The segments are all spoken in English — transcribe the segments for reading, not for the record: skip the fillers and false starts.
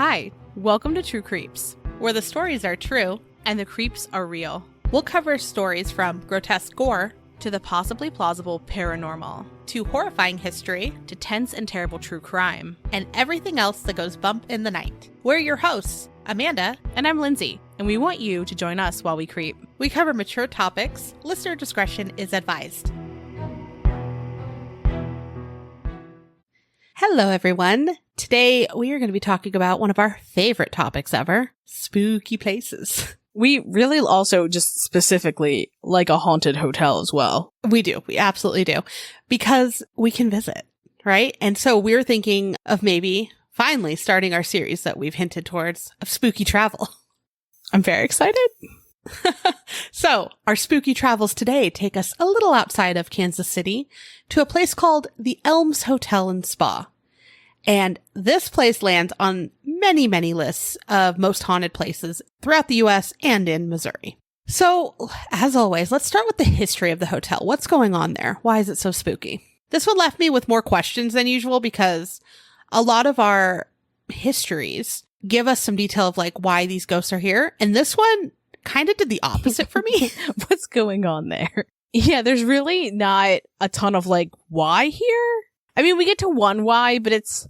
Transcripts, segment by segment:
Hi, welcome to True Creeps, where the stories are true and the creeps are real. We'll cover stories from grotesque gore to the possibly plausible paranormal, to horrifying history, to tense and terrible true crime, and everything else that goes bump in the night. We're your hosts, Amanda, and I'm Lindsay, and we want you to join us while we creep. We cover mature topics. Listener discretion is advised. Hello, everyone. Today, we are going to be talking about one of our favorite topics ever, spooky places. We really also just specifically like a haunted hotel as well. We do. We absolutely do. Because we can visit, right? And so we're thinking of maybe finally starting our series that we've hinted towards of spooky travel. I'm very excited. So, our spooky travels today take us a little outside of Kansas City to a place called the Elms Hotel and Spa. And this place lands on many, many lists of most haunted places throughout the U.S. and in Missouri. So, as always, let's start with the history of the hotel. What's going on there? Why is it so spooky? This one left me with more questions than usual because a lot of our histories give us some detail of like why these ghosts are here. And this one kind of did the opposite for me. What's going on there? Yeah, there's really not a ton of like why here. I mean, we get to one why, but it's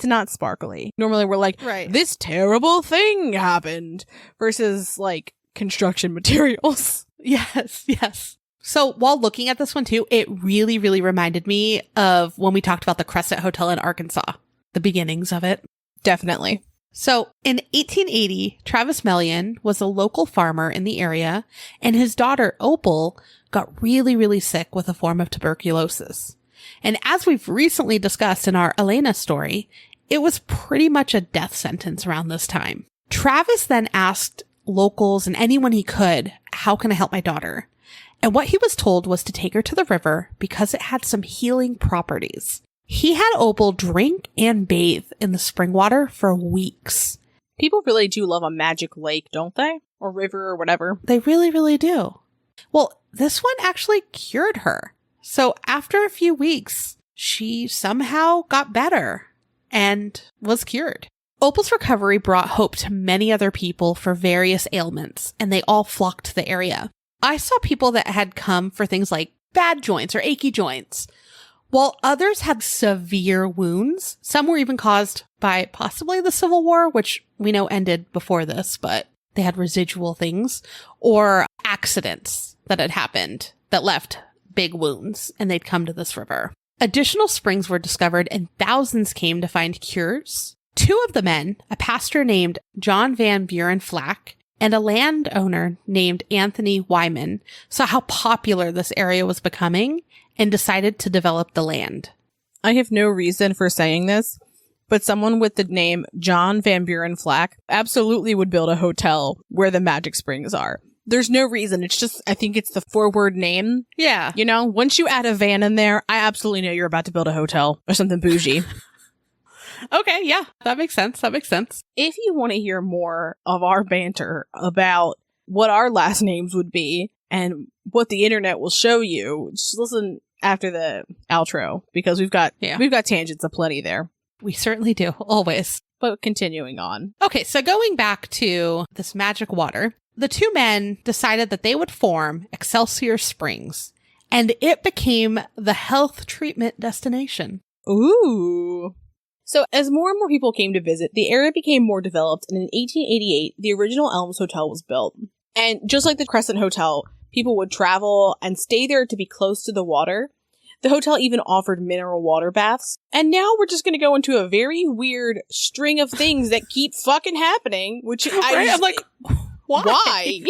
not sparkly. Normally we're like, right, this terrible thing happened versus like construction materials. Yes. So while looking at this one too, it really, really reminded me of when we talked about the Crescent Hotel in Arkansas, the beginnings of it. Definitely. So in 1880, Travis Melian was a local farmer in the area, and his daughter Opal got really, really sick with a form of tuberculosis. And as we've recently discussed in our Elena story, it was pretty much a death sentence around this time. Travis then asked locals and anyone he could, how can I help my daughter? And what he was told was to take her to the river because it had some healing properties. He had Opal drink and bathe in the spring water for weeks. People really do love a magic lake, don't they? Or river or whatever. They really, really do. Well, this one actually cured her. So after a few weeks, she somehow got better and was cured. Opal's recovery brought hope to many other people for various ailments, and they all flocked to the area. I saw people that had come for things like bad joints or achy joints, while others had severe wounds. Some were even caused by possibly the Civil War, which we know ended before this, but they had residual things, or accidents that had happened that left big wounds, and they'd come to this river. Additional springs were discovered, and thousands came to find cures. Two of the men, a pastor named John Van Buren Flack and a landowner named Anthony Wyman, saw how popular this area was becoming and decided to develop the land. I have no reason for saying this, but someone with the name John Van Buren Flack absolutely would build a hotel where the magic springs are. There's no reason. It's just, I think it's the four-word name. Yeah. You know, once you add a van in there, I absolutely know you're about to build a hotel or something bougie. Okay, yeah, that makes sense. If you want to hear more of our banter about what our last names would be and what the internet will show you, just listen after the outro because we've got tangents aplenty there. We certainly do, always. But continuing on. Okay, so going back to this magic water, the two men decided that they would form Excelsior Springs, and it became the health treatment destination. Ooh. So as more and more people came to visit, the area became more developed, and in 1888, the original Elms Hotel was built. And just like the Crescent Hotel, people would travel and stay there to be close to the water. The hotel even offered mineral water baths. And now we're just going to go into a very weird string of things that keep fucking happening, which I'm like, why?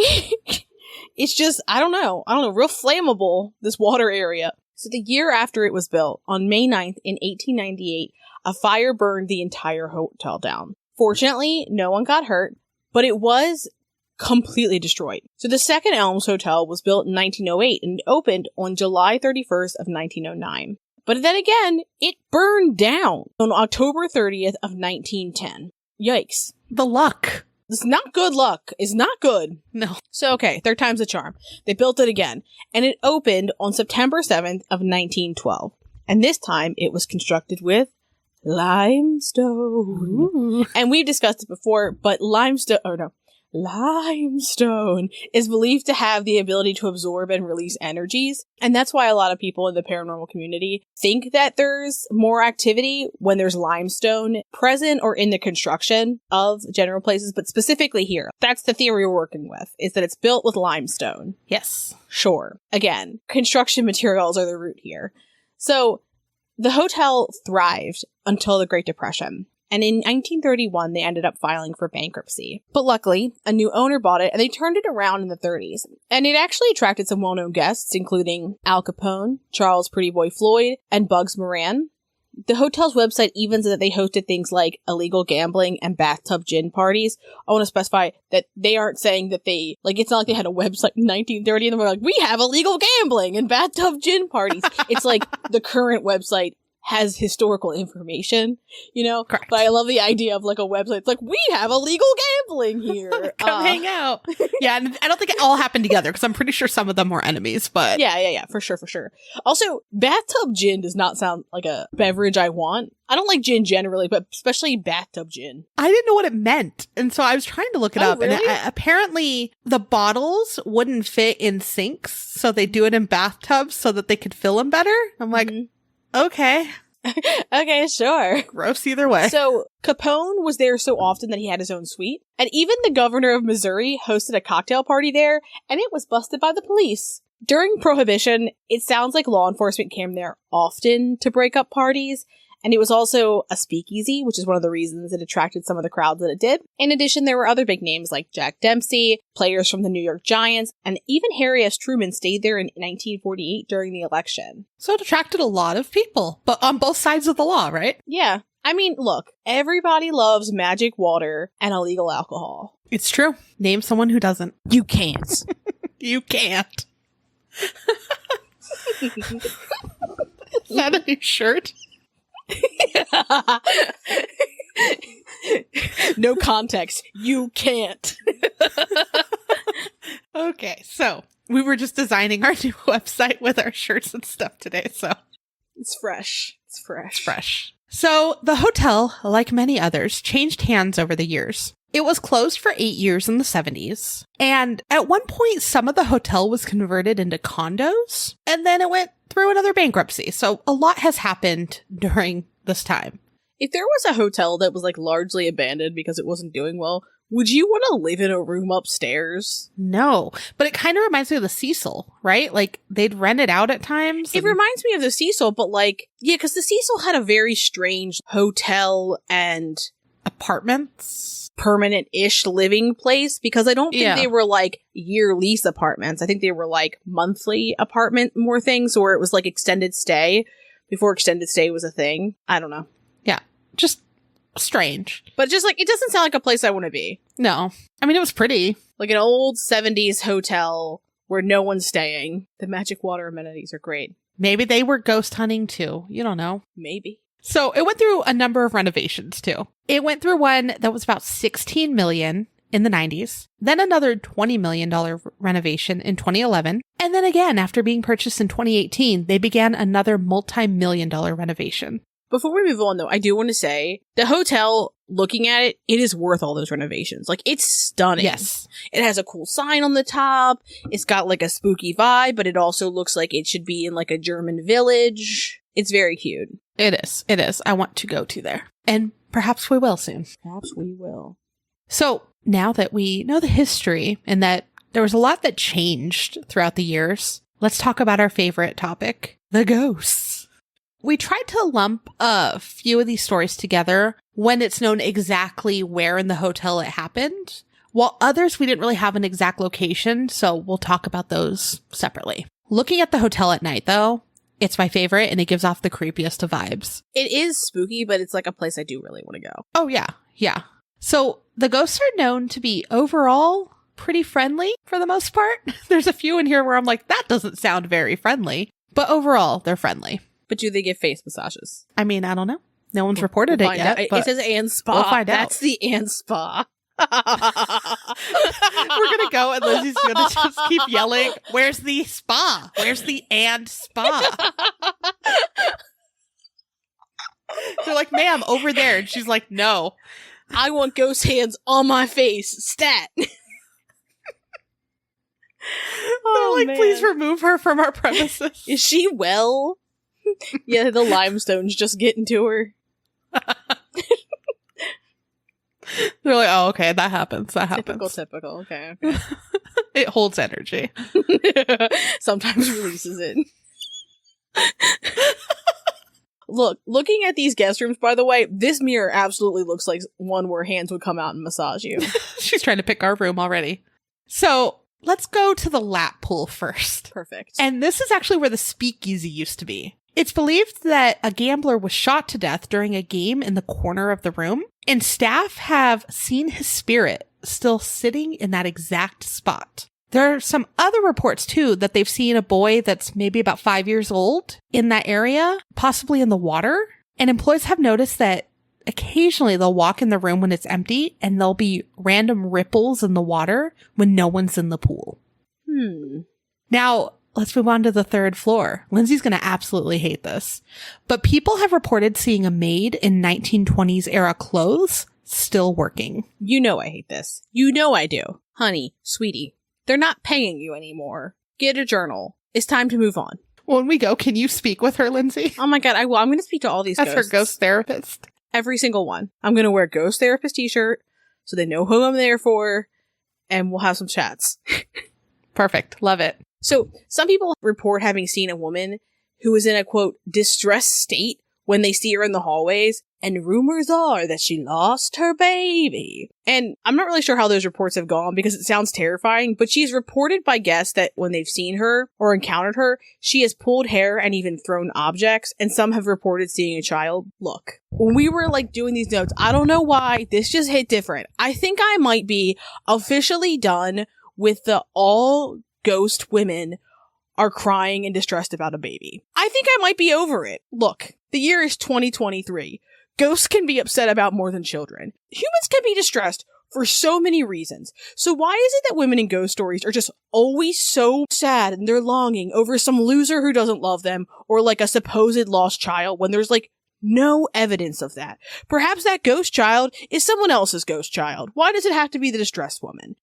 It's just, I don't know, real flammable, this water area. So the year after it was built, on May 9th in 1898, a fire burned the entire hotel down. Fortunately, no one got hurt, but it was completely destroyed. So the second Elms Hotel was built in 1908 and opened on July 31st of 1909. But then again, it burned down on October 30th of 1910. Yikes. The luck. It's not good luck. It's not good. No. So, okay, third time's a charm. They built it again, and it opened on September 7th of 1912. And this time, it was constructed with limestone. Ooh. And we've discussed it before, but limestone is believed to have the ability to absorb and release energies. And that's why a lot of people in the paranormal community think that there's more activity when there's limestone present or in the construction of general places, but specifically here. That's the theory we're working with, is that it's built with limestone. Yes. Sure. Again, construction materials are the root here. So the hotel thrived until the Great Depression. And in 1931, they ended up filing for bankruptcy. But luckily, a new owner bought it, and they turned it around in the 30s. And it actually attracted some well-known guests, including Al Capone, Charles Pretty Boy Floyd, and Bugs Moran. The hotel's website even said that they hosted things like illegal gambling and bathtub gin parties. I want to specify that they aren't saying that they, like, it's not like they had a website in 1930 and they were like, we have illegal gambling and bathtub gin parties. It's like the current website has historical information, you know? Correct. But I love the idea of like a website. It's like, we have illegal gambling here. Come hang out. Yeah, and I don't think it all happened together because I'm pretty sure some of them were enemies, but... Yeah, for sure. Also, bathtub gin does not sound like a beverage I want. I don't like gin generally, but especially bathtub gin. I didn't know what it meant, and so I was trying to look it up, really? and apparently the bottles wouldn't fit in sinks, so they do it in bathtubs so that they could fill them better. I'm like... Okay. Okay, sure. Gross either way. So, Capone was there so often that he had his own suite. And even the governor of Missouri hosted a cocktail party there, and it was busted by the police. During Prohibition, it sounds like law enforcement came there often to break up parties. And it was also a speakeasy, which is one of the reasons it attracted some of the crowds that it did. In addition, there were other big names like Jack Dempsey, players from the New York Giants, and even Harry S. Truman stayed there in 1948 during the election. So it attracted a lot of people, but on both sides of the law, right? Yeah. I mean, look, everybody loves magic water and illegal alcohol. It's true. Name someone who doesn't. You can't. You can't. Is that a new shirt? No context. You can't. Okay, so we were just designing our new website with our shirts and stuff today, so it's fresh. It's fresh. So the hotel, like many others, changed hands over the years. It was closed for 8 years in the 70s, and at one point some of the hotel was converted into condos, and then it went through another bankruptcy. So a lot has happened during this time. If there was a hotel that was like largely abandoned because it wasn't doing well, would you want to live in a room upstairs? No, but it kind of reminds me of the Cecil, right? Like they'd rent it out at times. It reminds me of the Cecil, but like, yeah, because the Cecil had a very strange hotel and apartments, permanent-ish living place, because I don't think they were like year lease apartments. I think they were like monthly apartment more things, or it was like extended stay before extended stay was a thing. I don't know. Yeah, just strange. But just like, it doesn't sound like a place I want to be. No. I mean, it was pretty. Like an old 70s hotel where no one's staying. The magic water amenities are great. Maybe they were ghost hunting too. You don't know. Maybe. So it went through a number of renovations too. It went through one that was about $16 million in the 90s, then another $20 million renovation in 2011. And then again, after being purchased in 2018, they began another multi-million-dollar renovation. Before we move on, though, I do want to say the hotel, looking at it, it is worth all those renovations. Like, it's stunning. Yes. It has a cool sign on the top. It's got like a spooky vibe, but it also looks like it should be in like a German village. It's very cute. It is. It is. I want to go to there. And perhaps we will soon. Perhaps we will. So now that we know the history and that there was a lot that changed throughout the years, let's talk about our favorite topic, the ghosts. We tried to lump a few of these stories together when it's known exactly where in the hotel it happened, while others we didn't really have an exact location, so we'll talk about those separately. Looking at the hotel at night, though, it's my favorite, and it gives off the creepiest of vibes. It is spooky, but it's like a place I do really want to go. Oh, yeah. Yeah. So the ghosts are known to be overall pretty friendly for the most part. There's a few in here where I'm like, that doesn't sound very friendly. But overall, they're friendly. But do they give face massages? I mean, I don't know. No one's reported it yet. It says and spa. We'll find out. That's the and spa. We're going to go and Lizzie's going to just keep yelling, where's the spa? Where's the and spa? They're like, ma'am, over there. And she's like, no. I want ghost hands on my face. Stat. They're like, please remove her from our premises. Is she well? Yeah, the limestone's just getting to her. They're like, oh, okay, that happens. That happens. Typical. Okay. It holds energy. Sometimes releases it. Looking at these guest rooms, by the way, this mirror absolutely looks like one where hands would come out and massage you. She's trying to pick our room already. So let's go to the lap pool first. Perfect. And this is actually where the speakeasy used to be. It's believed that a gambler was shot to death during a game in the corner of the room, and staff have seen his spirit still sitting in that exact spot. There are some other reports, too, that they've seen a boy that's maybe about 5 years old in that area, possibly in the water. And employees have noticed that occasionally they'll walk in the room when it's empty, and there'll be random ripples in the water when no one's in the pool. Now, let's move on to the third floor. Lindsay's going to absolutely hate this. But people have reported seeing a maid in 1920s era clothes still working. You know I hate this. You know I do. Honey, sweetie, they're not paying you anymore. Get a journal. It's time to move on. When we go, can you speak with her, Lindsay? Oh my god, I'm going to speak to all these As ghosts. her ghost therapist. Every single one. I'm going to wear a ghost therapist t-shirt so they know who I'm there for, and we'll have some chats. Perfect. Love it. So, some people report having seen a woman who is in a, quote, distressed state when they see her in the hallways, and rumors are that she lost her baby. And I'm not really sure how those reports have gone because it sounds terrifying, but she's reported by guests that when they've seen her or encountered her, she has pulled hair and even thrown objects, and some have reported seeing a child. Look, when we were doing these notes, I don't know why, this just hit different. I think I might be officially done with the all ghost women are crying and distressed about a baby. I think I might be over it. Look, the year is 2023. Ghosts can be upset about more than children. Humans can be distressed for so many reasons. So why is it that women in ghost stories are just always so sad and they're longing over some loser who doesn't love them or a supposed lost child when there's no evidence of that? Perhaps that ghost child is someone else's ghost child. Why does it have to be the distressed woman?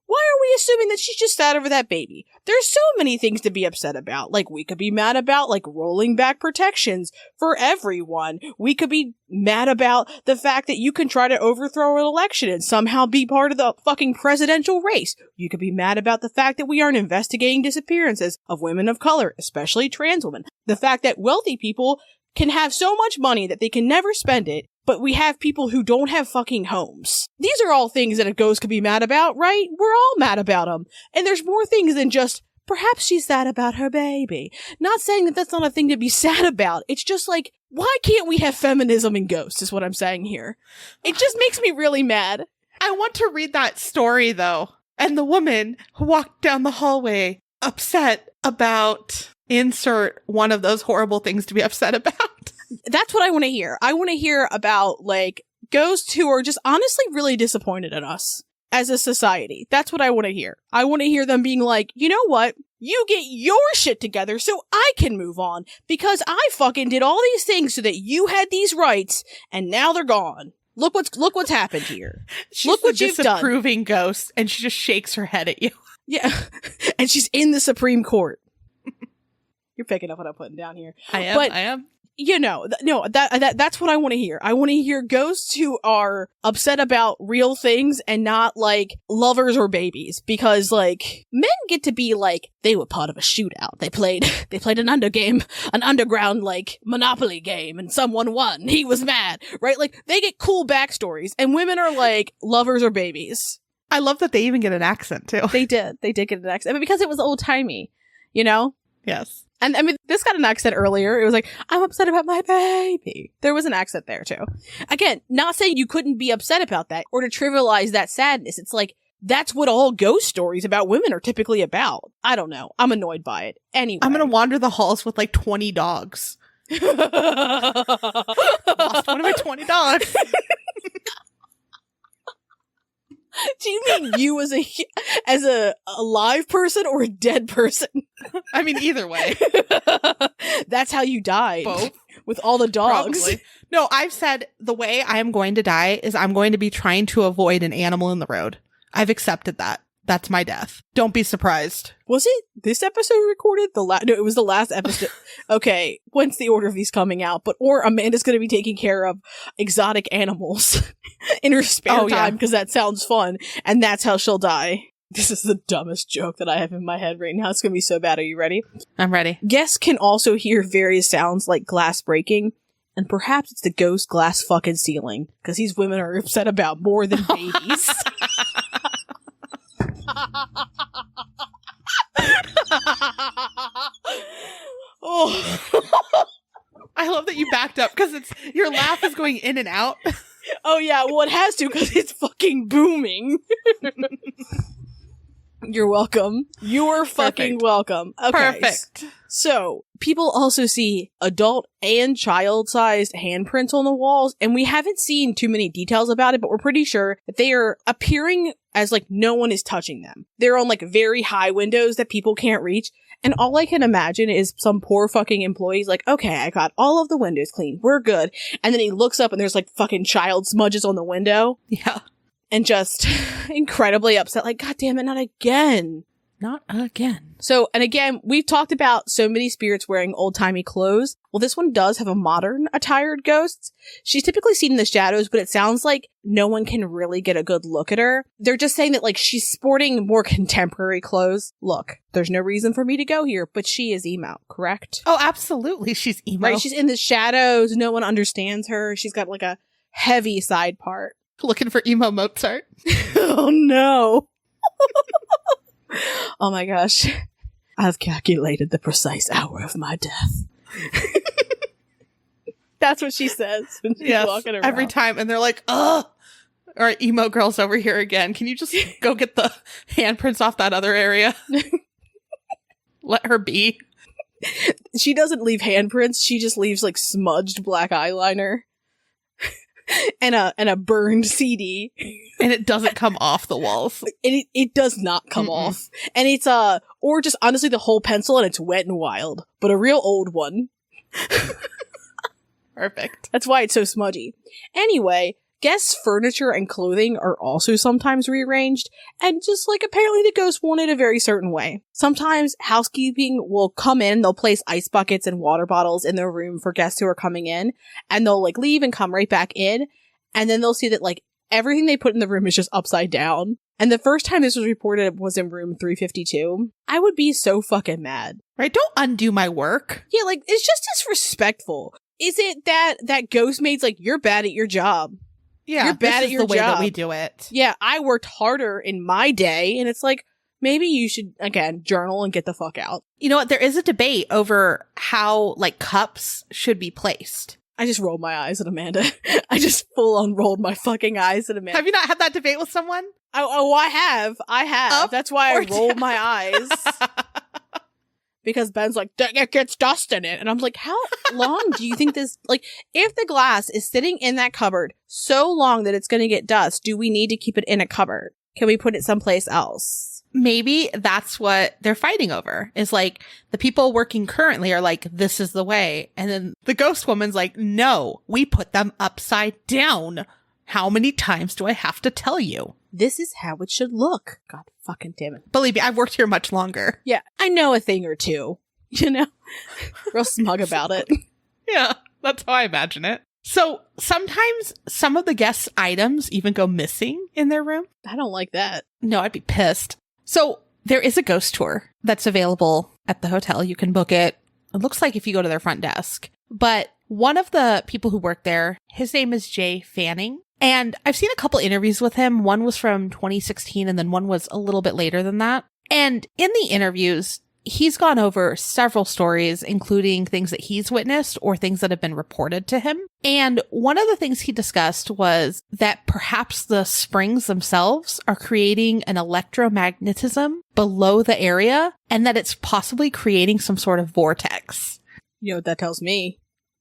Why are we assuming that she's just sad over that baby? There's so many things to be upset about. We could be mad about, rolling back protections for everyone. We could be mad about the fact that you can try to overthrow an election and somehow be part of the fucking presidential race. You could be mad about the fact that we aren't investigating disappearances of women of color, especially trans women. The fact that wealthy people can have so much money that they can never spend it, but we have people who don't have fucking homes. These are all things that a ghost could be mad about, right? We're all mad about them. And there's more things than just, perhaps she's sad about her baby. Not saying that that's not a thing to be sad about. It's just why can't we have feminism in ghosts is what I'm saying here. It just makes me really mad. I want to read that story, though. And the woman who walked down the hallway upset about insert one of those horrible things to be upset about. That's what I want to hear. I want to hear about, ghosts who are just honestly really disappointed in us as a society. That's what I want to hear. I want to hear them being you know what? You get your shit together so I can move on because I fucking did all these things so that you had these rights and now they're gone. Look what's happened here. Look what you've done. Disapproving ghost, and she just shakes her head at you. Yeah. And she's in the Supreme Court. You're picking up what I'm putting down here. I am. That's what I want to hear. I want to hear ghosts who are upset about real things and not lovers or babies, because men get to be they were part of a shootout. They played an underground Monopoly game, and someone won. He was mad, right? They get cool backstories, and women are lovers or babies. I love that they even get an accent too. They did get an accent, because it was old timey, Yes. And this got an accent earlier. It was I'm upset about my baby. There was an accent there too. Again, not saying you couldn't be upset about that or to trivialize that sadness. It's that's what all ghost stories about women are typically about. I don't know. I'm annoyed by it. Anyway. I'm going to wander the halls with 20 dogs. Lost one of my 20 dogs. Do you mean you as a live person or a dead person? I mean, either way. That's how you died. Both. with all the dogs. Probably. No, I've said the way I am going to die is I'm going to be trying to avoid an animal in the road. I've accepted that. That's my death. Don't be surprised. Was it this episode recorded? No, it was the last episode. Okay, when's the order of these coming out? Or Amanda's going to be taking care of exotic animals in her spare time because that sounds fun, and that's how she'll die. This is the dumbest joke that I have in my head right now. It's going to be so bad. Are you ready? I'm ready. Guests can also hear various sounds like glass breaking, and perhaps it's the ghost glass fucking ceiling, because these women are upset about more than babies. Oh, I love that you backed up because your laugh is going in and out. Oh yeah, well it has to because it's fucking booming. You're welcome. You're fucking welcome. Okay. Perfect. So, people also see adult and child-sized handprints on the walls, and we haven't seen too many details about it, but we're pretty sure that they are appearing as like no one is touching them. They're on like very high windows that people can't reach, and all I can imagine is some poor fucking employee's like, okay, I got all of the windows clean. We're good. And then he looks up and there's like fucking child smudges on the window. Yeah. And just incredibly upset, like, God damn it, not again. Not again. So, and again, we've talked about so many spirits wearing old-timey clothes. Well, this one does have a modern attired ghost. She's typically seen in the shadows, but it sounds like no one can really get a good look at her. They're just saying that, like, she's sporting more contemporary clothes. Look, there's no reason for me to go here, but she is emo, correct? Oh, absolutely. She's emo. Right, she's in the shadows. No one understands her. She's got, like, a heavy side part. Looking for emo Mozart. Oh, no. Oh my gosh. I've calculated the precise hour of my death. That's what she says when she's walking around. Every time. And they're like, ugh. All right, emo girl's over here again. Can you just go get the handprints off that other area? Let her be. She doesn't leave handprints. She just leaves like smudged black eyeliner. And a burned CD. And it doesn't come off the walls. And it does not come off. And it's or just honestly the whole pencil and it's wet and wild. But a real old one. Perfect. That's why it's so smudgy. Anyway, guests' furniture and clothing are also sometimes rearranged, and just like apparently the ghost wanted a very certain way. Sometimes housekeeping will come in, they'll place ice buckets and water bottles in their room for guests who are coming in, and they'll like leave and come right back in, and then they'll see that like everything they put in the room is just upside down. And the first time this was reported was in room 352. I would be so fucking mad. Right? Don't undo my work. Yeah, like it's just disrespectful. Is it that ghost maid's like, you're bad at your job? Yeah, you're bad at your the way job. that we do it. Yeah, I worked harder in my day, and it's like, maybe you should, again, journal and get the fuck out. You know what? There is a debate over how, like, cups should be placed. I just rolled my eyes at Amanda. I just full on rolled my fucking eyes at Amanda. Have you not had that debate with someone? Oh, I have. Up That's why I rolled down? my eyes. Because Ben's like, it gets dust in it. And I'm like, how long do you think this, like, if the glass is sitting in that cupboard so long that it's going to get dust, do we need to keep it in a cupboard? Can we put it someplace else? Maybe that's what they're fighting over, is like the people working currently are like, this is the way. And then the ghost woman's like, no, we put them upside down. How many times do I have to tell you? This is how it should look. God fucking damn it. Believe me, I've worked here much longer. Yeah, I know a thing or two, you know? Real smug about it. Yeah, that's how I imagine it. So sometimes some of the guests' items even go missing in their room. I don't like that. No, I'd be pissed. So there is a ghost tour that's available at the hotel. You can book it. It looks like if you go to their front desk. But one of the people who work there, his name is Jay Fanning. And I've seen a couple interviews with him. One was from 2016 and then one was a little bit later than that. And in the interviews, he's gone over several stories, including things that he's witnessed or things that have been reported to him. And one of the things he discussed was that perhaps the springs themselves are creating an electromagnetism below the area and that it's possibly creating some sort of vortex. You know what that tells me?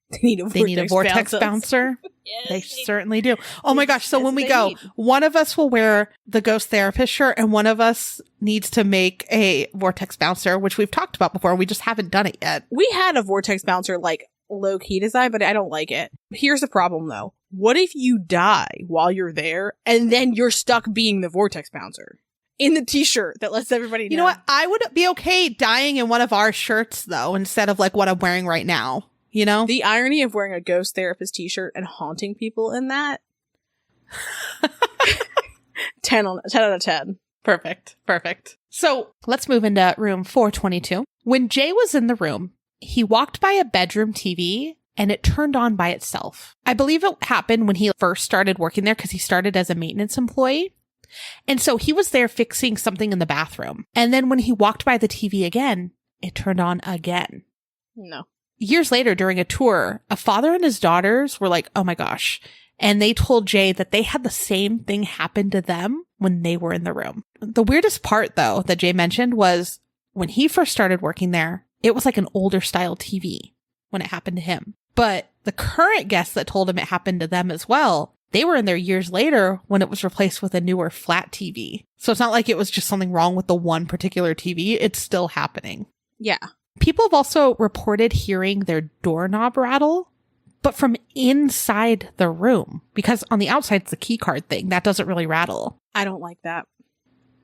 They need a vortex bouncer. Yes, they certainly do. Oh my gosh. So Yes, when we they go, need. one of us will wear the ghost therapist shirt and one of us needs to make a vortex bouncer, which we've talked about before. We just haven't done it yet. We had a vortex bouncer like low-key design, but I don't like it. Here's the problem, though. What if you die while you're there, and then you're stuck being the vortex bouncer? In the t-shirt that lets everybody know. You know what? I would be okay dying in one of our shirts, though, instead of like what I'm wearing right now. You know? The irony of wearing a ghost therapist t-shirt and haunting people in that. 10 out of 10. Perfect. So let's move into room 422. When Jay was in the room, he walked by a bedroom TV and it turned on by itself. I believe it happened when he first started working there because he started as a maintenance employee. And so he was there fixing something in the bathroom. And then when he walked by the TV again, it turned on again. No. Years later, during a tour, a father and his daughters were like, oh my gosh. And they told Jay that they had the same thing happen to them when they were in the room. The weirdest part, though, that Jay mentioned was when he first started working there, it was like an older style TV when it happened to him. But the current guests that told him it happened to them as well, they were in there years later when it was replaced with a newer flat TV. So it's not like it was just something wrong with the one particular TV. It's still happening. Yeah. People have also reported hearing their doorknob rattle, but from inside the room, because on the outside it's the key card thing. That doesn't really rattle. I don't like that.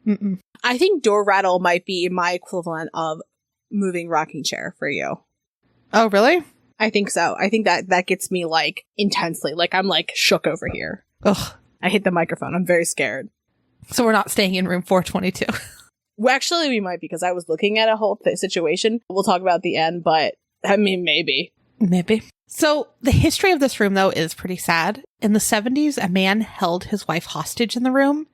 Mm-mm. I think door rattle might be my equivalent of moving rocking chair for you. Oh, really? I think so. I think that gets me like intensely. Like I'm like shook over here. Ugh. I hit the microphone. I'm very scared. So we're not staying in room 422. Well, actually, we might because I was looking at a whole situation. We'll talk about at the end, but I mean, maybe. Maybe. So the history of this room, though, is pretty sad. In the 70s, a man held his wife hostage in the room,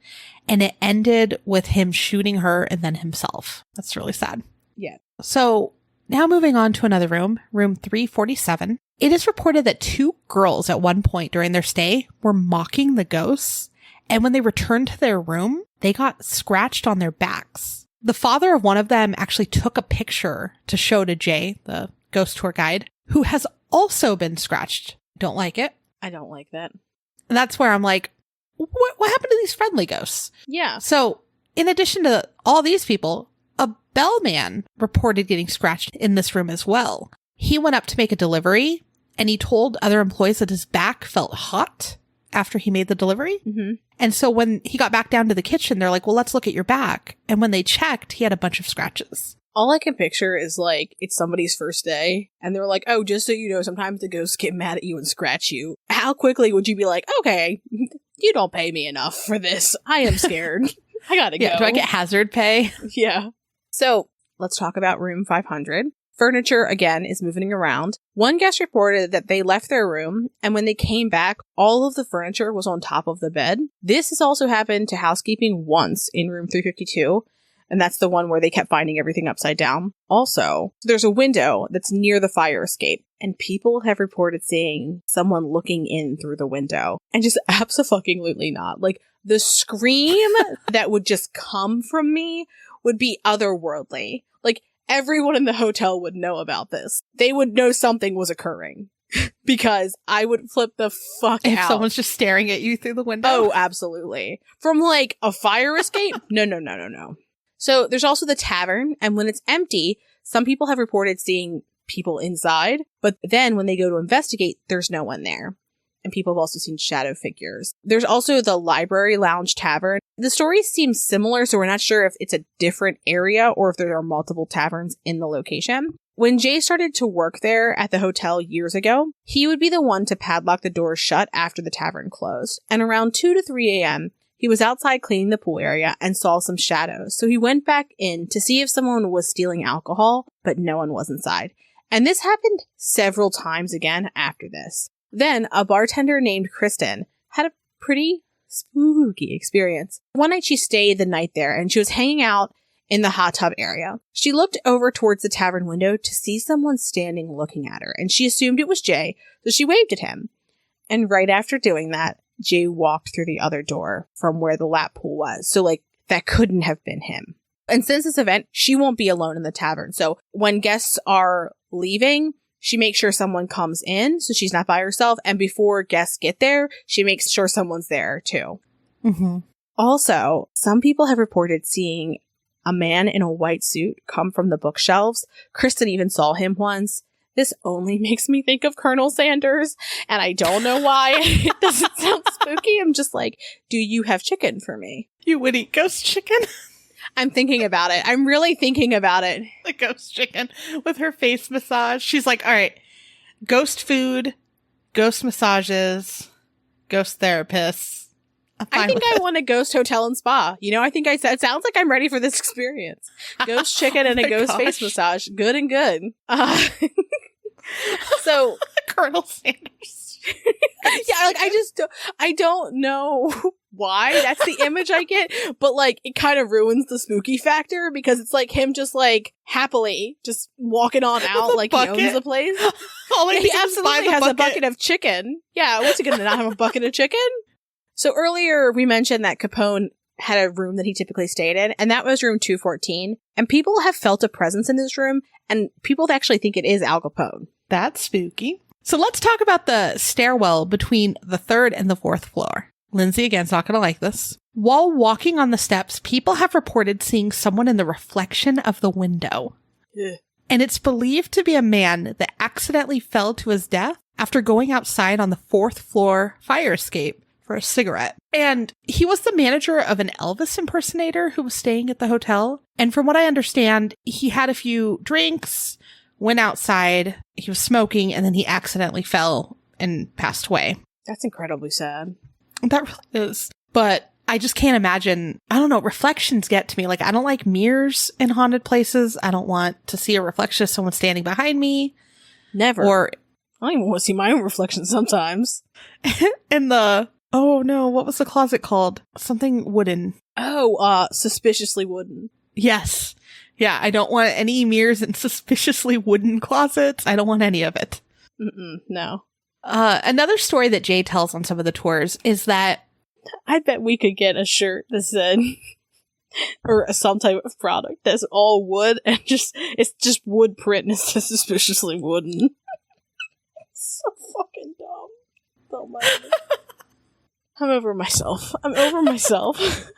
and it ended with him shooting her and then himself. That's really sad. Yeah. So now moving on to another room, room 347. It is reported that two girls at one point during their stay were mocking the ghosts, and when they returned to their room, they got scratched on their backs. The father of one of them actually took a picture to show to Jay, the ghost tour guide, who has also been scratched. Don't like it. I don't like that. And that's where I'm like, what happened to these friendly ghosts? Yeah. So in addition to all these people, a bellman reported getting scratched in this room as well. He went up to make a delivery and he told other employees that his back felt hot after he made the delivery. Mm-hmm. And so when he got back down to the kitchen, they're like, well, let's look at your back. And when they checked, he had a bunch of scratches. All I can picture is like, it's somebody's first day, and they're like, oh, just so you know, sometimes the ghosts get mad at you and scratch you. How quickly would you be like, okay, you don't pay me enough for this. I am scared. I gotta go. Do I get hazard pay? Yeah. So, let's talk about room 500. Furniture, again, is moving around. One guest reported that they left their room, and when they came back, all of the furniture was on top of the bed. This has also happened to housekeeping once in room 352. And that's the one where they kept finding everything upside down. Also, there's a window that's near the fire escape, and people have reported seeing someone looking in through the window. And just abso-fucking-lutely not. Like, the scream that would just come from me would be otherworldly. Like, everyone in the hotel would know about this. They would know something was occurring. Because I would flip the fuck out. If someone's just staring at you through the window? Oh, absolutely. From, like, a fire escape? No. So there's also the tavern, and when it's empty, some people have reported seeing people inside, but then when they go to investigate, there's no one there. And people have also seen shadow figures. There's also the library lounge tavern. The stories seem similar, so we're not sure if it's a different area or if there are multiple taverns in the location. When Jay started to work there at the hotel years ago, he would be the one to padlock the doors shut after the tavern closed. And around 2 to 3 a.m., he was outside cleaning the pool area and saw some shadows. So he went back in to see if someone was stealing alcohol, but no one was inside. And this happened several times again after this. Then a bartender named Kristen had a pretty spooky experience. One night she stayed the night there and she was hanging out in the hot tub area. She looked over towards the tavern window to see someone standing looking at her, and she assumed it was Jay, so she waved at him. And right after doing that, Jay walked through the other door from where the lap pool was. So, like, that couldn't have been him. And since this event, she won't be alone in the tavern. So when guests are leaving, she makes sure someone comes in so she's not by herself. And before guests get there, she makes sure someone's there too. Mm-hmm. Also, some people have reported seeing a man in a white suit come from the bookshelves. Kristen even saw him once. This only makes me think of Colonel Sanders, and I don't know why. It doesn't sound spooky. I'm just like, do you have chicken for me? You would eat ghost chicken? I'm thinking about it. I'm really thinking about it. The ghost chicken with her face massage. She's like, all right, ghost food, ghost massages, ghost therapists. I think I want a ghost hotel and spa. You know, it sounds like I'm ready for this experience. Ghost chicken and a ghost face massage. Good and good. So Colonel Sanders. Yeah, like I don't know why that's the image I get, but like it kind of ruins the spooky factor because it's like him just like happily just walking on out like bucket. He owns the place. He absolutely has a bucket of chicken. Yeah, what's he gonna not have a bucket of chicken? So earlier we mentioned that Capone had a room that he typically stayed in, and that was room 214. And people have felt a presence in this room, and people actually think it is Al Capone. That's spooky. So let's talk about the stairwell between the 3rd and the 4th floor. Lindsay, again's not going to like this. While walking on the steps, people have reported seeing someone in the reflection of the window. Ugh. And it's believed to be a man that accidentally fell to his death after going outside on the 4th floor fire escape for a cigarette. And he was the manager of an Elvis impersonator who was staying at the hotel. And from what I understand, he had a few drinks, went outside, he was smoking, and then he accidentally fell and passed away. That's incredibly sad. That really is. But I just can't imagine, I don't know, reflections get to me. Like, I don't like mirrors in haunted places. I don't want to see a reflection of someone standing behind me. Never. Or I don't even want to see my own reflection sometimes. in the, oh no, what was the closet called? Something wooden. Oh, suspiciously wooden. Yes. Yeah, I don't want any mirrors in suspiciously wooden closets. I don't want any of it. No. Another story that Jay tells on some of the tours is that I bet we could get a shirt that said, or some type of product that's all wood and it's just wood print and it says suspiciously wooden. It's so fucking dumb. Don't mind me. I'm over myself.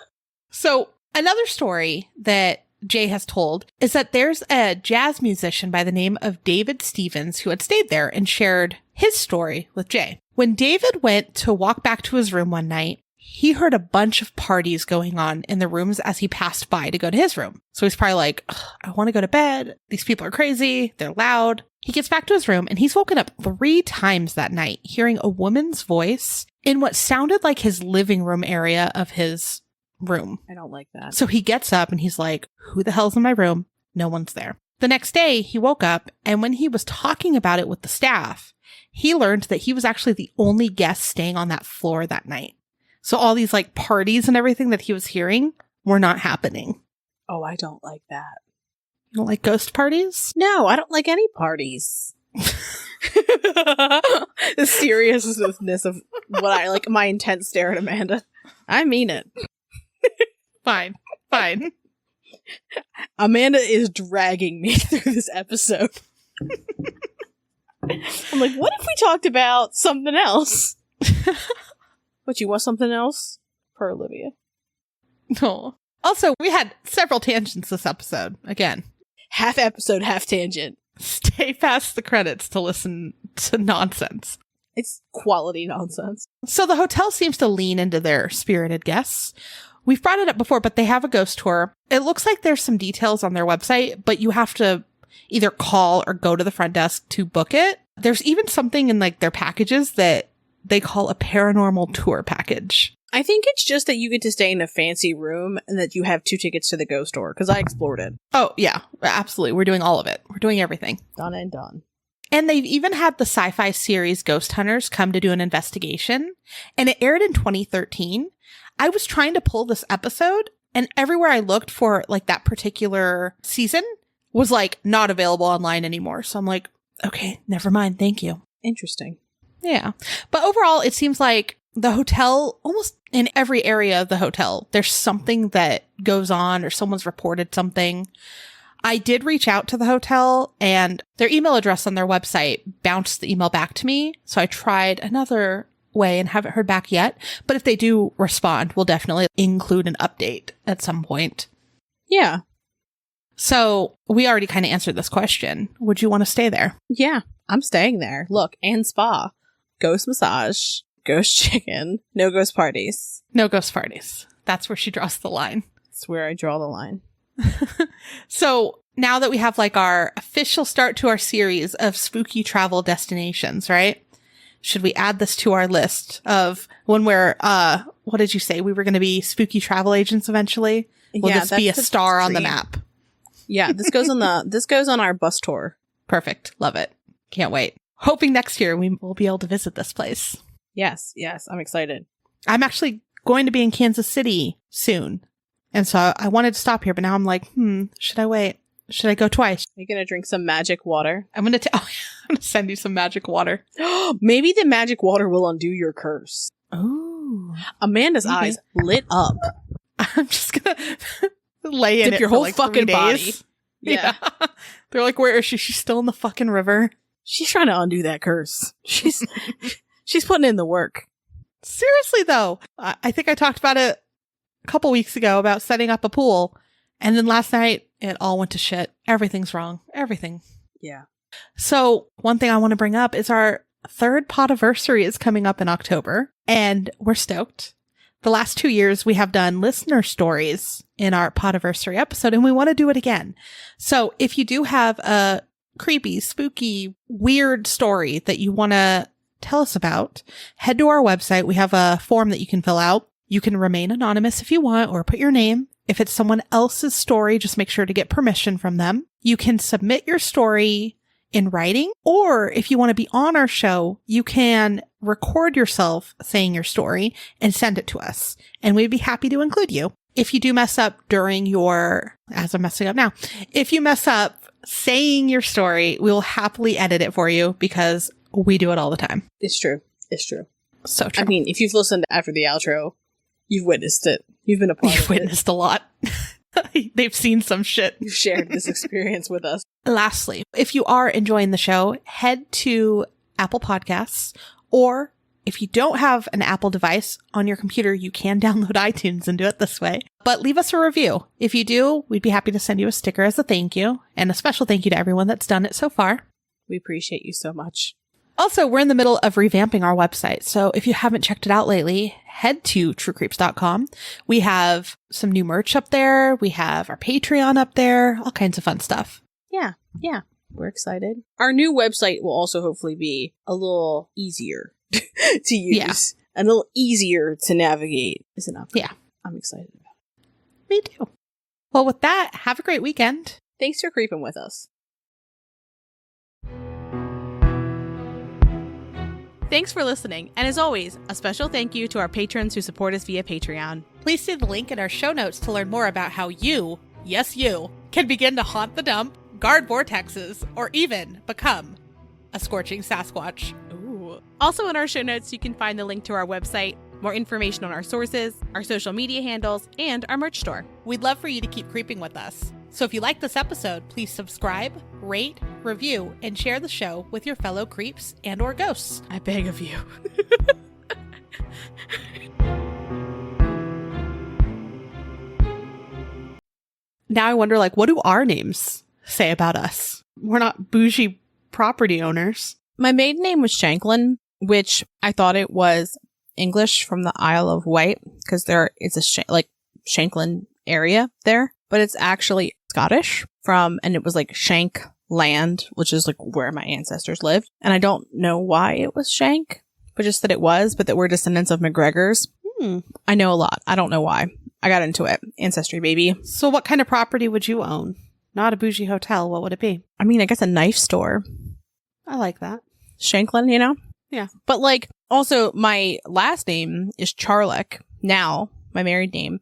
So another story that Jay has told is that there's a jazz musician by the name of David Stevens who had stayed there and shared his story with Jay. When David went to walk back to his room one night, he heard a bunch of parties going on in the rooms as he passed by to go to his room. So he's probably like, I want to go to bed. These people are crazy. They're loud. He gets back to his room and he's woken up 3 times that night, hearing a woman's voice in what sounded like his living room area of his room. I don't like that. So he gets up and he's like, who the hell's in my room? No one's there. The next day, he woke up, and when he was talking about it with the staff, he learned that he was actually the only guest staying on that floor that night. So all these like parties and everything that he was hearing were not happening. Oh, I don't like that. You don't like ghost parties? No, I don't like any parties. The seriousness of what I like, my intense stare at Amanda. I mean it. Fine. Amanda is dragging me through this episode. I'm like, what if we talked about something else? What, you want something else? Per Olivia. No. Also, we had several tangents this episode. Again. Half episode, half tangent. Stay past the credits to listen to nonsense. It's quality nonsense. So the hotel seems to lean into their spirited guests. We've brought it up before, but they have a ghost tour. It looks like there's some details on their website, but you have to either call or go to the front desk to book it. There's even something in like their packages that they call a paranormal tour package. I think it's just that you get to stay in a fancy room and that you have 2 tickets to the ghost tour, because I explored it. Oh, yeah, absolutely. We're doing all of it. We're doing everything. Done and done. And they've even had the sci-fi series Ghost Hunters come to do an investigation, and it aired in 2013. I was trying to pull this episode, and everywhere I looked for like that particular season was like not available online anymore. So I'm like, okay, never mind. Thank you. Interesting. Yeah. But overall, it seems like the hotel, almost in every area of the hotel, there's something that goes on or someone's reported something. I did reach out to the hotel, and their email address on their website bounced the email back to me. So I tried another way and haven't heard back yet. But if they do respond, we'll definitely include an update at some point. Yeah. So we already kind of answered this question. Would you want to stay there? Yeah, I'm staying there. Look, and spa, ghost massage, ghost chicken, no ghost parties. No ghost parties. That's where she draws the line. That's where I draw the line. So now that we have like our official start to our series of spooky travel destinations, right? Should we add this to our list of when we're, what did you say? We were going to be spooky travel agents eventually? Will this be a star on the map? Yeah, this goes on our bus tour. Perfect. Love it. Can't wait. Hoping next year we will be able to visit this place. Yes, I'm excited. I'm actually going to be in Kansas City soon. And so I wanted to stop here, but now I'm like, should I wait? Should I go twice? Are you going to drink some magic water? I'm going to send you some magic water. Maybe the magic water will undo your curse. Ooh. Amanda's eyes lit up. I'm just going to lay in Dip it your for whole like fucking 3 body. days. Yeah. They're like, where is she? She's still in the fucking river. She's trying to undo that curse. She's putting in the work. Seriously, though. I think I talked about it a couple weeks ago about setting up a pool. And then last night, it all went to shit. Everything's wrong. Everything. Yeah. So one thing I want to bring up is our 3rd podiversary is coming up in October. And we're stoked. The last 2 years, we have done listener stories in our podiversary episode, and we want to do it again. So if you do have a creepy, spooky, weird story that you want to tell us about, head to our website. We have a form that you can fill out. You can remain anonymous if you want, or put your name. If it's someone else's story, just make sure to get permission from them. You can submit your story in writing, or if you want to be on our show, you can record yourself saying your story and send it to us. And we'd be happy to include you. If you do mess up during your, as I'm messing up now, if you mess up saying your story, we will happily edit it for you because we do it all the time. It's true. It's true. So true. I mean, if you've listened after the outro, you've witnessed it. You've been a part of it. You've witnessed a lot. They've seen some shit. You've shared this experience with us. Lastly, if you are enjoying the show, head to Apple Podcasts, or if you don't have an Apple device on your computer, you can download iTunes and do it this way. But leave us a review. If you do, we'd be happy to send you a sticker as a thank you, and a special thank you to everyone that's done it so far. We appreciate you so much. Also, we're in the middle of revamping our website, so if you haven't checked it out lately, head to truecreeps.com. We have some new merch up there. We have our Patreon up there, all kinds of fun stuff. Yeah. We're excited. Our new website will also hopefully be a little easier to use. And a little easier to navigate. Isn't it? Yeah. I'm excited about it. Me too. Well, with that, have a great weekend. Thanks for creeping with us. Thanks for listening, and as always, a special thank you to our patrons who support us via Patreon. Please see the link in our show notes to learn more about how you, yes you, can begin to haunt the dump, guard vortexes, or even become a scorching Sasquatch. Ooh. Also in our show notes, you can find the link to our website, more information on our sources, our social media handles, and our merch store. We'd love for you to keep creeping with us. So if you like this episode, please subscribe, rate, review, and share the show with your fellow creeps and or ghosts. I beg of you. Now I wonder, what do our names say about us? We're not bougie property owners. My maiden name was Shanklin, which I thought it was English from the Isle of Wight, because it's a Shanklin area there, but it's actually Scottish and it was Shank land, which is where my ancestors lived. And I don't know why it was Shank, but just that it was, but that we're descendants of McGregors. I know a lot. I don't know why. I got into it. Ancestry, baby. So what kind of property would you own? Not a bougie hotel. What would it be? I mean, I guess a knife store. I like that. Shanklin, Yeah. But also my last name is Charlick now, my married name.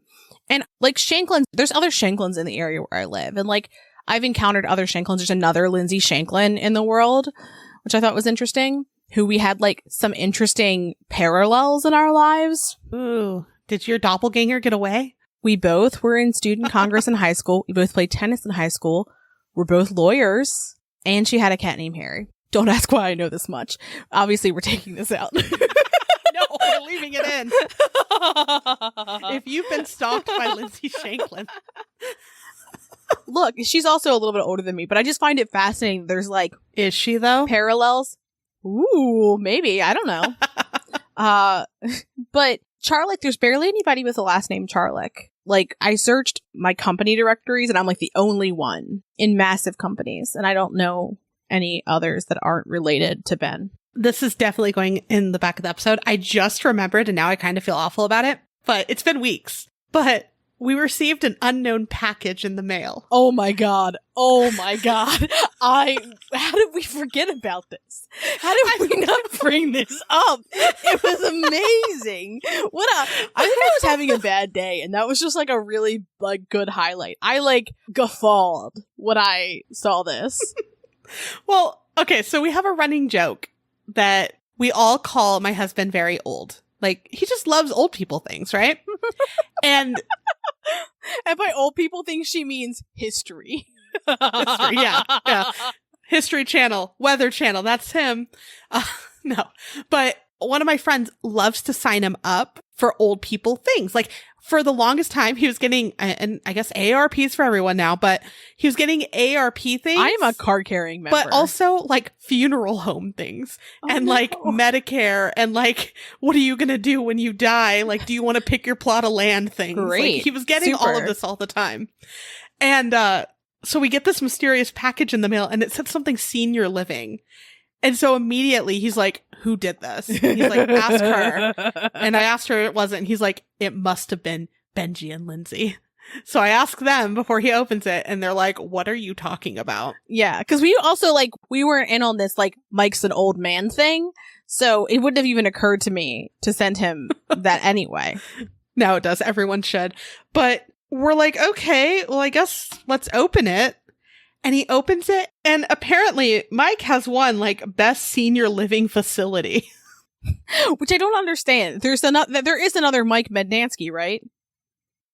And Shanklin, there's other Shanklins in the area where I live. And I've encountered other Shanklins. There's another Lindsay Shanklin in the world, which I thought was interesting, who we had some interesting parallels in our lives. Ooh. Did your doppelganger get away? We both were in student congress in high school. We both played tennis in high school. We're both lawyers. And she had a cat named Harry. Don't ask why I know this much. Obviously, we're taking this out. No, we're leaving it in. If you've been stalked by Lindsay Shanklin. Look, look, she's also a little bit older than me, but I just find it fascinating. There's like Is she though? parallels. Ooh, maybe. I don't know. But Charlick, there's barely anybody with the last name Charlick. Like, I searched my company directories and I'm like the only one in massive companies. And I don't know any others that aren't related to Ben. This is definitely going in the back of the episode. I just remembered and now I kind of feel awful about it, but it's been weeks. But we received an unknown package in the mail. Oh my god. Oh my god. How did we forget about this? How did we not bring this up? It was amazing. I think I was having a bad day and that was just like a really like good highlight. I like guffawed when I saw this. Well, okay, so we have a running joke that we all call my husband very old. Like, he just loves old people things, right? And by old people things, she means history. History, yeah. History Channel, Weather Channel, that's him. No, but one of my friends loves to sign him up for old people things. Like, for the longest time, he was getting, and I guess AARPs for everyone now, but he was getting AARP things. I am a card-carrying member. But also, like, funeral home things. And, like, Medicare. And, like, what are you going to do when you die? Like, do you want to pick your plot of land things? Great. Like, he was getting all of this all the time. And so we get this mysterious package in the mail, and it said something senior living. And so immediately he's like, who did this? And he's like, ask her. And I asked her, it wasn't. And he's like, it must have been Benji and Lindsay. So I ask them before he opens it, and they're like, what are you talking about? Yeah, because we also, like, we weren't in on this, like, Mike's an old man thing. So it wouldn't have even occurred to me to send him that anyway. Now it does. Everyone should. But we're like, okay, well, I guess let's open it. And he opens it, and apparently Mike has won, like, best senior living facility. Which I don't understand. There is another Mike Mednansky, right?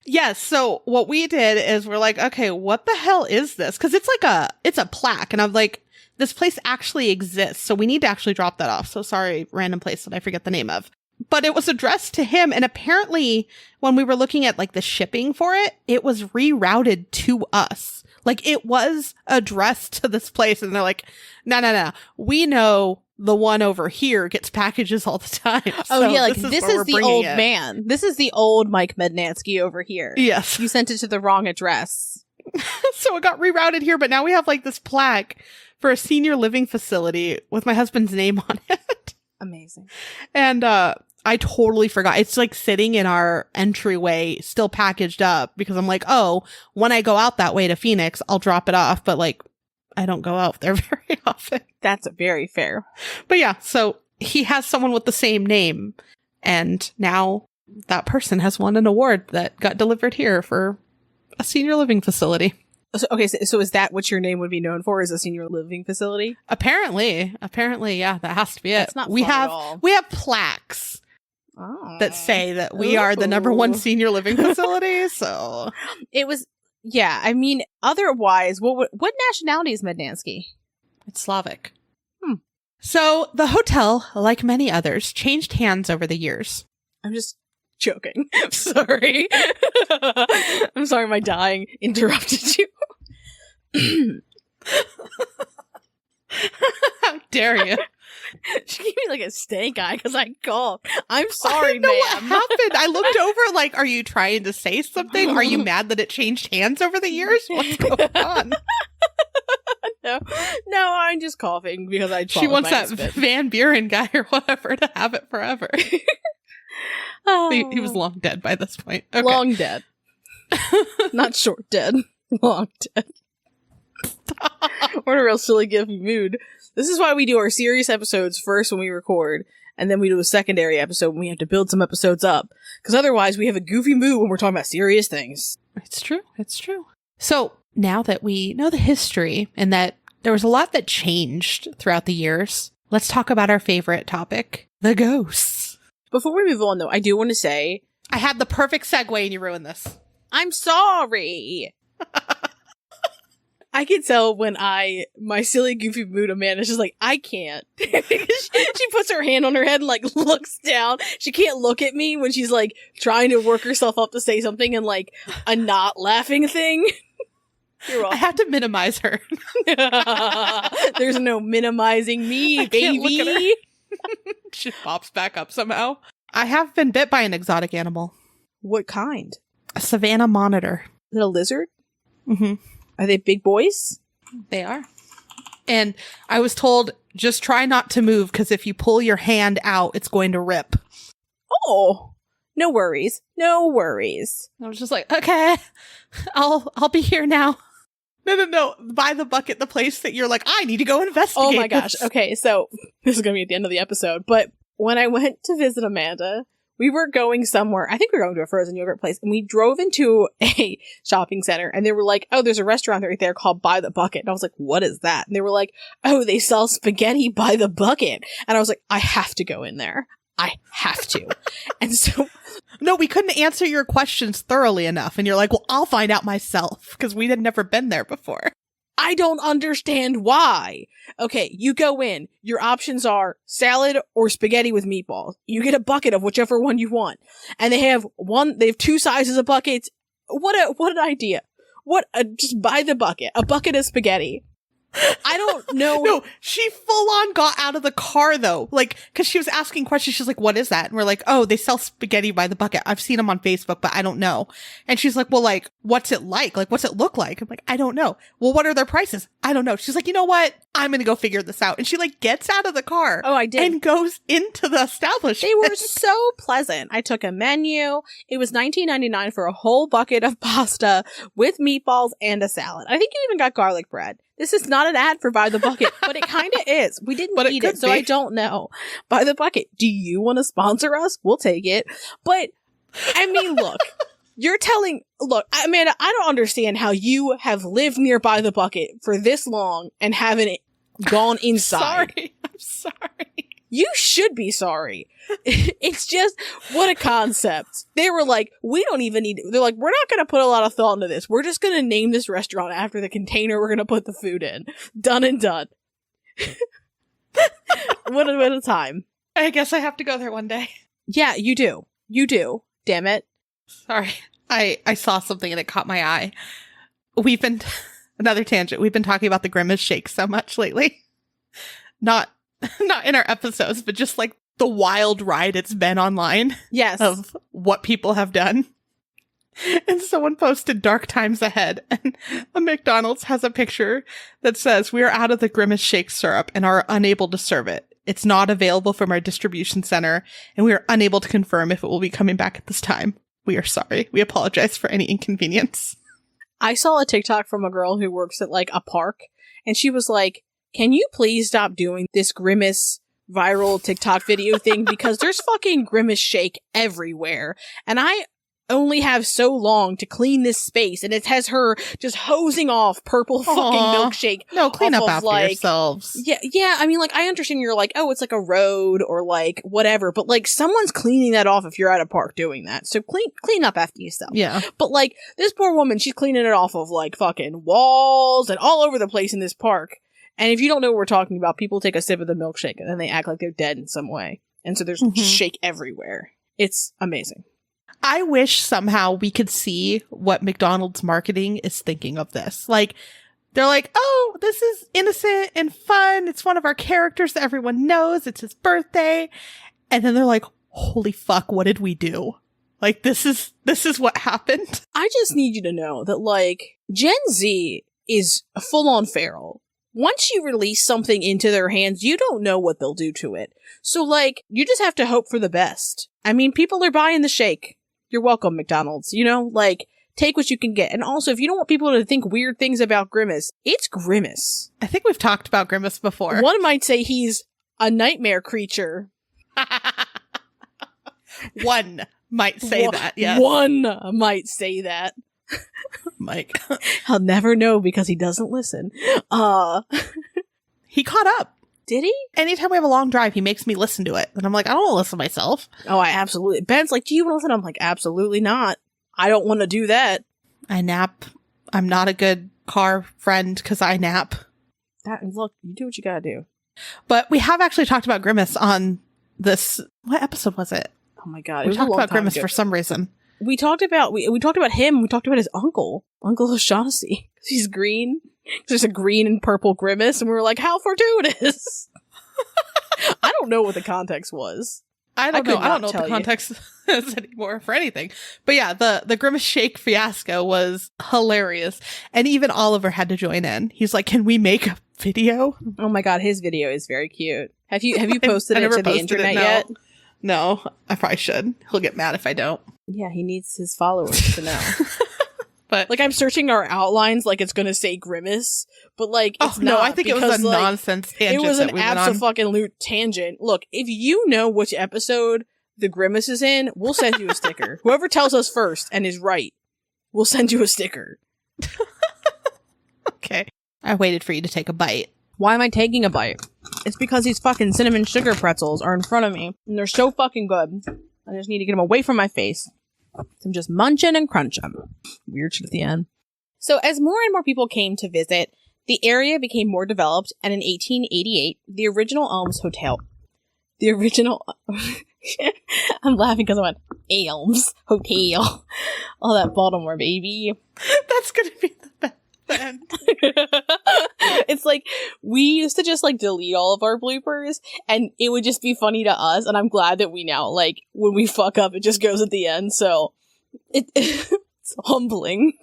Yes. So what we did is we're like, okay, what the hell is this? Because it's a plaque, and I'm like, this place actually exists, so we need to actually drop that off. So sorry, random place that I forget the name of. But it was addressed to him, and apparently when we were looking at, like, the shipping for it, it was rerouted to us. Like, it was addressed to this place, and they're like, no. We know the one over here gets packages all the time. Oh, so yeah, like, this is the old man. This is the old Mike Mednansky over here. Yes. You sent it to the wrong address. So it got rerouted here, but now we have, like, this plaque for a senior living facility with my husband's name on it. Amazing. And I totally forgot. It's like sitting in our entryway, still packaged up, because I'm like, oh, when I go out that way to Phoenix, I'll drop it off. But, like, I don't go out there very often. That's very fair. But yeah, so he has someone with the same name. And now that person has won an award that got delivered here for a senior living facility. So, okay, so is that what your name would be known for, is a senior living facility? Apparently, yeah, that has to be it. That's not fun at all. We have plaques that say that we are the #1 senior living facility. So it was, yeah. I mean, otherwise, what nationality is Mednansky? It's Slavic. So the hotel, like many others, changed hands over the years. I'm just joking. I'm sorry. I'm sorry my dying interrupted you. How dare you? She gave me like a stank eye because I coughed. I'm sorry, I know ma'am. what happened. I looked over like, are you trying to say something? Are you mad that it changed hands over the years? What's going on? No, I'm just coughing because She wants that Van Buren guy or whatever to have it forever. Oh. He was long dead by this point. Okay. Long dead. Not short dead. Long dead. What a real silly goofy mood. This is why we do our serious episodes first when we record, and then we do a secondary episode when we have to build some episodes up. Because otherwise we have a goofy mood when we're talking about serious things. It's true. So now that we know the history and that there was a lot that changed throughout the years, let's talk about our favorite topic, the ghosts. Before we move on, though, I do want to say... I had the perfect segue and you ruined this. I'm sorry! I can tell when my silly goofy mood Amanda's just like, I can't. She puts her hand on her head and like looks down. She can't look at me when she's like trying to work herself up to say something and like a not laughing thing. You're welcome. I have to minimize her. There's no minimizing me, I can't look at baby. She pops back up somehow. I have been bit by an exotic animal. What kind? A savanna monitor. Is it a lizard? Mm-hmm. Are they big boys? They are. And I was told, just try not to move, because if you pull your hand out, it's going to rip. Oh, no worries. No worries. I was just like, okay, I'll be here now. No. By the bucket, the place that you're like, I need to go investigate. Oh my gosh. this. Okay, so this is going to be at the end of the episode, but when I went to visit Amanda, we were going somewhere. I think we were going to a frozen yogurt place, and we drove into a shopping center, and they were like, oh, there's a restaurant right there called By the Bucket. And I was like, what is that? And they were like, oh, they sell spaghetti by the bucket. And I was like, I have to go in there. I have to. And so... No, we couldn't answer your questions thoroughly enough. And you're like, well, I'll find out myself, because we had never been there before. I don't understand why. Okay, you go in. Your options are salad or spaghetti with meatballs. You get a bucket of whichever one you want. And they have two sizes of buckets. What an idea. Just buy the bucket. A bucket of spaghetti. I don't know. No, she full on got out of the car though. Like, cause she was asking questions. She's like, what is that? And we're like, oh, they sell spaghetti by the bucket. I've seen them on Facebook, but I don't know. And she's like, well, like, what's it like? Like, what's it look like? I'm like, I don't know. Well, what are their prices? I don't know. She's like, you know what? I'm going to go figure this out. And she like gets out of the car. Oh, I did. And goes into the establishment. They were so pleasant. I took a menu. It was $19.99 for a whole bucket of pasta with meatballs and a salad. I think you even got garlic bread. This is not an ad for By the Bucket, but it kind of is. We didn't eat it, so I don't know. By the Bucket, do you want to sponsor us? We'll take it. But, I mean, look, Amanda, I don't understand how you have lived near By the Bucket for this long and haven't gone inside. I'm sorry. You should be sorry. It's just, what a concept. They were like, we don't even need, they're like, we're not going to put a lot of thought into this. We're just going to name this restaurant after the container we're going to put the food in. Done and done. What a time. I guess I have to go there one day. Yeah, you do. You do. Damn it. Sorry. I saw something and it caught my eye. Another tangent. We've been talking about the Grimace Shake so much lately. Not in our episodes, but just like the wild ride it's been online. Yes. Of what people have done. And someone posted Dark Times Ahead, and a McDonald's has a picture that says, we are out of the Grimace Shake syrup and are unable to serve it. It's not available from our distribution center, and we are unable to confirm if it will be coming back at this time. We are sorry. We apologize for any inconvenience. I saw a TikTok from a girl who works at like a park, and she was like, can you please stop doing this Grimace viral TikTok video thing? Because there's fucking Grimace Shake everywhere. And I only have so long to clean this space. And it has her just hosing off purple fucking milkshake. No, clean up after yourselves. Yeah. I mean, like, I understand you're like, oh, it's like a road or like whatever. But like, someone's cleaning that off if you're at a park doing that. So clean up after yourself. Yeah. But like, this poor woman, she's cleaning it off of like fucking walls and all over the place in this park. And if you don't know what we're talking about, people take a sip of the milkshake and then they act like they're dead in some way. And so there's shake everywhere. It's amazing. I wish somehow we could see what McDonald's marketing is thinking of this. Like, they're like, oh, this is innocent and fun. It's one of our characters that everyone knows. It's his birthday. And then they're like, holy fuck, what did we do? Like, this is what happened. I just need you to know that, like, Gen Z is full on feral. Once you release something into their hands, you don't know what they'll do to it. So, like, you just have to hope for the best. I mean, people are buying the shake. You're welcome, McDonald's. You know, like, take what you can get. And also, if you don't want people to think weird things about Grimace, it's Grimace. I think we've talked about Grimace before. One might say he's a nightmare creature. One might say that, yes. One might say that. Mike. I'll never know because he doesn't listen. He caught up. Did he? Anytime we have a long drive, he makes me listen to it. And I'm like, I don't want to listen to myself. Oh, I absolutely. Ben's like, do you want to listen? I'm like, absolutely not. I don't want to do that. I nap. I'm not a good car friend because I nap. Look, you do what you gotta do. But we have actually talked about Grimace on this. What episode was it? Oh my god. We talked about Grimace for some reason. We talked about him. We talked about his Uncle O'Shaughnessy. She's green. There's a green and purple Grimace, and we were like, how fortuitous. I don't know what the context was. I don't know what the context is anymore for anything. But yeah, the Grimace Shake fiasco was hilarious. And even Oliver had to join in. He's like, can we make a video? Oh my god, his video is very cute. Have you posted it to the internet yet? No, I probably should. He'll get mad if I don't. Yeah, he needs his followers to know. But like, I'm searching our outlines like it's gonna say Grimace, but like, it's not. No, I think it was a like, nonsense tangent. It was an that we went on. abso-fucking-lute tangent. Look, if you know which episode the Grimace is in, we'll send you a sticker. Whoever tells us first and is right, we'll send you a sticker. Okay. I waited for you to take a bite. Why am I taking a bite? It's because these fucking cinnamon sugar pretzels are in front of me, and they're so fucking good. I just need to get them away from my face. So I'm just munching and crunching. Weird shit at the end. So as more and more people came to visit, the area became more developed, and in 1888, the original Elms Hotel. I'm laughing because I went, Elms Hotel. All that Baltimore, baby. That's gonna be the best end. It's like, we used to just like delete all of our bloopers, and it would just be funny to us, and I'm glad that we now, like, when we fuck up, it just goes at the end, so it's humbling.